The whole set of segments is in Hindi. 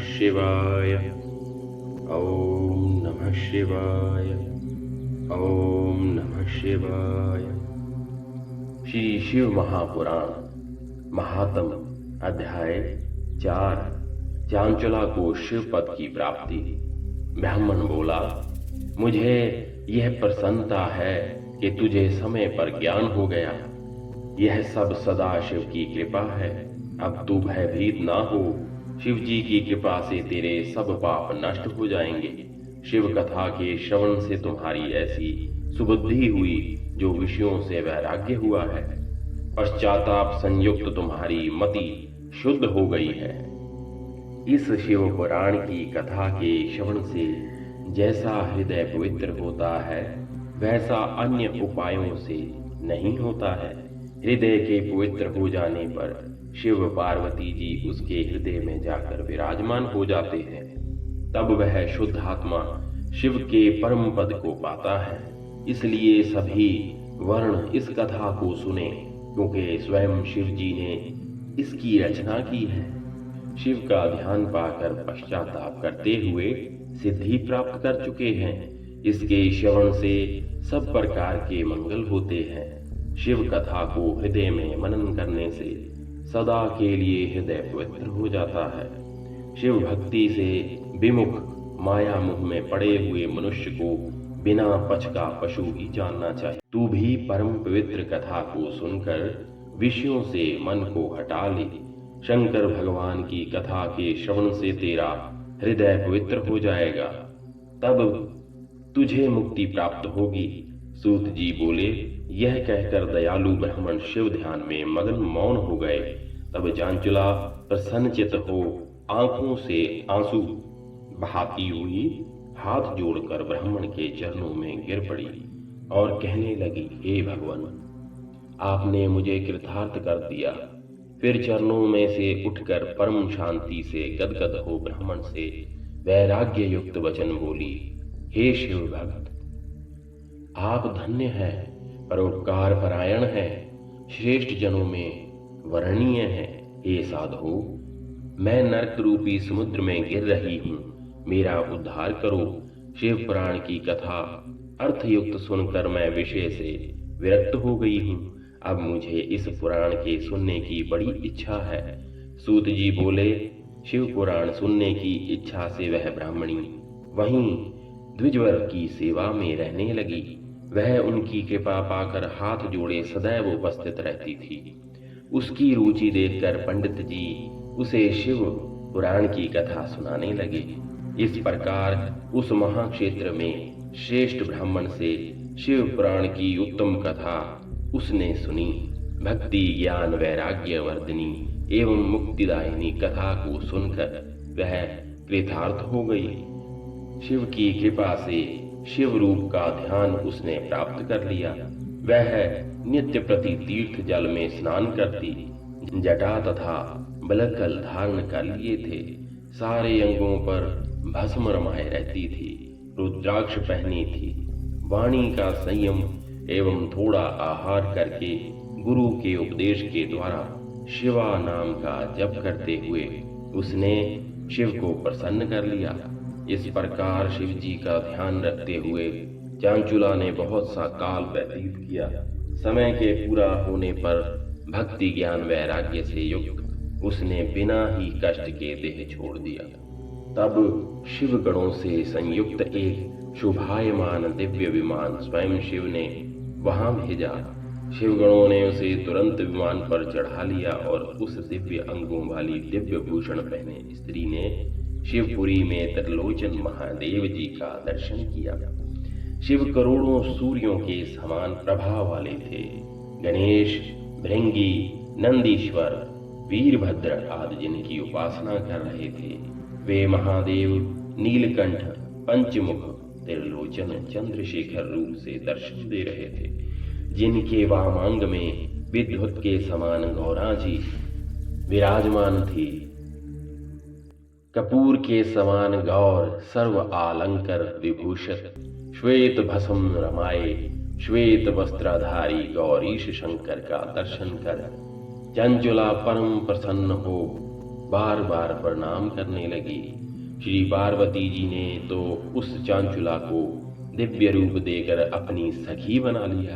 शिवाय। ओम नमः शिवाय। ओम नमः शिवाय। श्री शिव महापुराण महात्म अध्याय 4। चांचुला को शिव पद की प्राप्ति। ब्राह्मण बोला, मुझे यह प्रसन्नता है कि तुझे समय पर ज्ञान हो गया। यह सब सदाशिव की कृपा है। अब तू भयभीत ना हो। शिव जी की कृपा से तेरे सब पाप नष्ट हो जाएंगे। शिव कथा के श्रवण से तुम्हारी ऐसी सुबुद्धि हुई जो विषयों से वैराग्य हुआ है। पश्चाताप संयुक्त तुम्हारी मति शुद्ध हो गई है। इस शिव पुराण की कथा के श्रवण से जैसा हृदय पवित्र होता है वैसा अन्य उपायों से नहीं होता है। हृदय के पवित्र हो जाने पर शिव पार्वती जी उसके हृदय में जाकर विराजमान हो जाते हैं। तब वह शुद्ध आत्मा शिव के परम पद को पाता है। इसलिए सभी वर्ण इस कथा को सुने, क्योंकि स्वयं शिव जी ने इसकी रचना की है। शिव का ध्यान पाकर पश्चाताप करते हुए सिद्धि प्राप्त कर चुके हैं। इसके श्रवण से सब प्रकार के मंगल होते हैं। शिव कथा को हृदय में मनन करने से सदा के लिए हृदय पवित्र हो जाता है। शिव भक्ति से विमुख माया मुख में पड़े हुए मनुष्य को बिना पच का पशु ही जानना चाहिए। तू भी परम पवित्र कथा को सुनकर विषयों से मन को हटा ले। शंकर भगवान की कथा के श्रवण से तेरा हृदय पवित्र हो जाएगा। तब तुझे मुक्ति प्राप्त होगी। सूत जी बोले, यह कहकर दयालु ब्राह्मण शिव ध्यान में मगन मौन हो गए। तब चांचुला प्रसन्नचित हो आंखों से आंसू बहाती हुई हाथ जोड़कर ब्राह्मण के चरणों में गिर पड़ी और कहने लगी, हे भगवान, आपने मुझे कृतार्थ कर दिया। फिर चरणों में से उठकर परम शांति से गदगद हो ब्राह्मण से वैराग्य युक्त वचन बोली, हे शिव भक्त, आप धन्य हैं, परोपकार परायण हैं, श्रेष्ठ जनों में वर्णनीय हैं। हे साधु, मैं नरक रूपी समुद्र में गिर रही हूँ, मेरा उद्धार करो। शिव पुराण की कथा अर्थयुक्त सुनकर मैं विषय से विरक्त हो गई हूँ। अब मुझे इस पुराण के सुनने की बड़ी इच्छा है। सूत जी बोले, शिव पुराण सुनने की इच्छा से वह ब्राह्मणी वहीं द्विजवर की सेवा में रहने लगी। वह उनकी कृपा पाकर हाथ जोड़े सदैव उपस्थित रहती थी। उसकी रुचि देखकर पंडित जी उसे शिव पुराण की कथा सुनाने लगे। इस प्रकार उस महाक्षेत्र में श्रेष्ठ ब्राह्मण से शिव पुराण की उत्तम कथा उसने सुनी। भक्ति ज्ञान वैराग्य वर्धिनी एवं मुक्तिदायिनी कथा को सुनकर वह कृतार्थ हो गई। शिव की कृपा से शिव रूप का ध्यान उसने प्राप्त कर लिया। वह नित्य प्रति तीर्थ जल में स्नान करती, जटा तथा बलकल धारण कर लिए थे, सारे अंगों पर भस्म रमाए रहती थी, रुद्राक्ष पहनी थी। वाणी का संयम एवं थोड़ा आहार करके गुरु के उपदेश के द्वारा शिवा नाम का जप करते हुए उसने शिव को प्रसन्न कर लिया। इस प्रकार शिव जी का ध्यान रखते हुए चांचुला ने बहुत सा काल व्यतीत किया। समय के पूरा होने पर भक्ति ज्ञान वैराग्य से युक्त उसने बिना ही कष्ट के देह छोड़ दिया। तब शिव गणों से संयुक्त एक शोभायमान दिव्य विमान स्वयं शिव ने वहां भेजा। शिव गणों ने उसे तुरंत विमान पर चढ़ा लिया और उस दिव्य अंगों वाली दिव्य भूषण पहने स्त्री ने शिवपुरी में त्रिलोचन महादेव जी का दर्शन किया। शिव करोड़ों सूर्यों के समान प्रभा वाले थे। गणेश, भृंगी, नंदीश्वर, वीरभद्र आदि जिनकी उपासना कर रहे थे, वे महादेव नीलकंठ, पंचमुख, त्रिलोचन, चंद्रशेखर रूप से दर्शन दे रहे थे। जिनके वामांग में विद्युत के समान गौरा जी विराजमान थी। कपूर के समान गौर सर्व आलंकर विभूषित, श्वेत भस्म रमाए श्वेत वस्त्रधारी गौरीश शंकर का दर्शन कर चंचुला परम प्रसन्न हो बार बार प्रणाम करने लगी। श्री पार्वती जी ने तो उस चांचुला को दिव्य रूप देकर अपनी सखी बना लिया।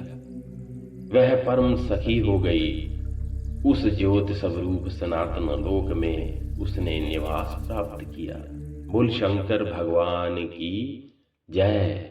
वह परम सखी हो गई। उस ज्योति स्वरूप सनातन लोक में उसने निवास प्राप्त किया। बोल शंकर भगवान की जय।